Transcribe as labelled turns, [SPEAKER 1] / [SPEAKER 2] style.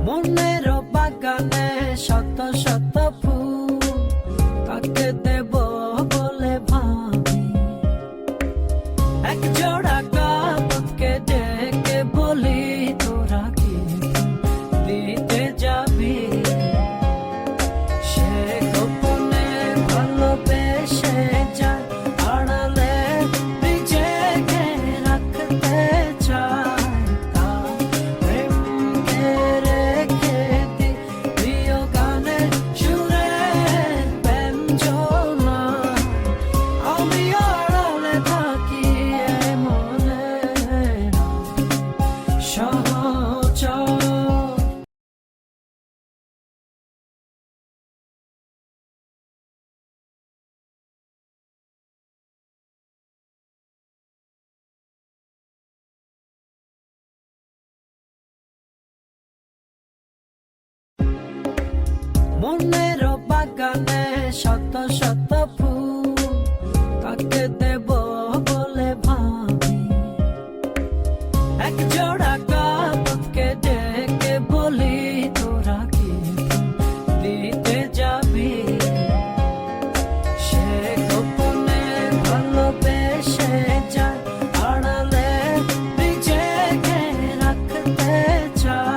[SPEAKER 1] মনের বাগানে শত শত ফুল, কাকে দেব বলে ভাবি। এক জোড়া কাপড়কে ডেকে বলি, তোরা কি দিতে যাবি? সে গোপনে ভালোবেসে যায়, আড়ালে নিজেকে রাখতে চায়। তার প্রেমকে রেখে দি প্রিয় গানের সুরের ব্যঞ্জনা। আমি আড়ালে থাকি মনে সহচর। মনের বাগানে শত শত ফুল, কাকে দেব বলে ভাবি। এক জোড়া কাপড়কে ডেকে বলি, তোরা কি দিতে যাবি? সে গোপনে ভালোবেসে যায়, আড়ালে নিজেকে রাখতে চায়।